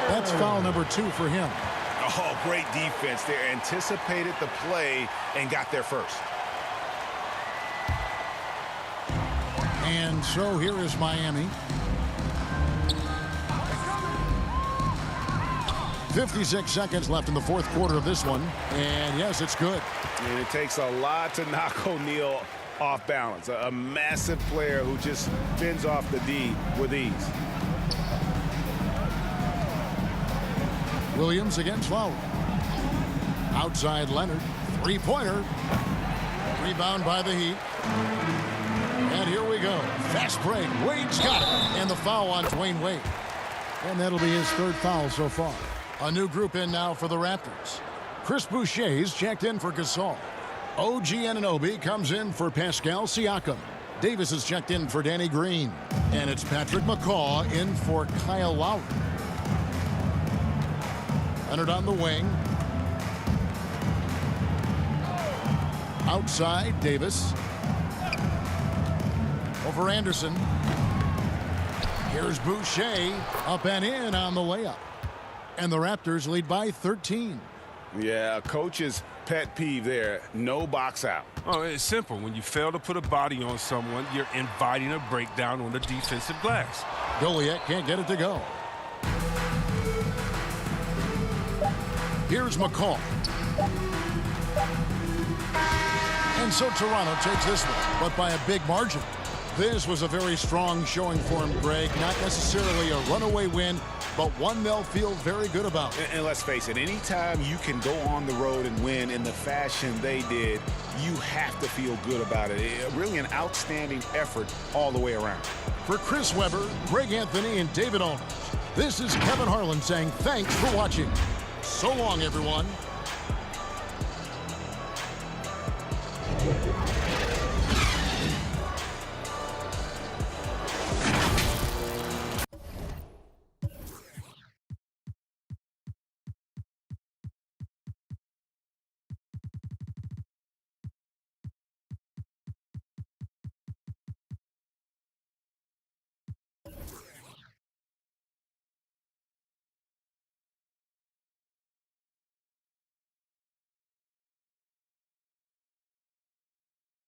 That's foul number 2 for him. Oh, great defense. They anticipated the play and got there first. And so here is Miami. 56 seconds left in the fourth quarter of this one. And yes, it's good. And it takes a lot to knock O'Neal off balance. A massive player who just fends off the D with ease. Williams against Lowry. Outside Leonard. 3-pointer. Rebound by the Heat. And here we go. Fast break. Wade's got it. And the foul on Dwayne Wade. And that'll be his 3rd foul so far. A new group in now for the Raptors. Chris Boucher's checked in for Gasol. OG Anunoby comes in for Pascal Siakam. Davis is checked in for Danny Green. And it's Patrick McCaw in for Kyle Lowry. Leonard on the wing. Outside, Davis. Over Anderson. Here's Boucher. Up and in on the layup. And the Raptors lead by 13. Yeah, coach's pet peeve there. No box out. Oh, it's simple. When you fail to put a body on someone, you're inviting a breakdown on the defensive glass. Goliath can't get it to go. Here's McCall. And so Toronto takes this one, but by a big margin. This was a very strong showing for him, Greg. Not necessarily a runaway win, but one they'll feel very good about. And let's face it, anytime you can go on the road and win in the fashion they did, you have to feel good about it. Really an outstanding effort all the way around. For Chris Webber, Greg Anthony, and David Aldridge, this is Kevin Harlan saying thanks for watching. So long, everyone.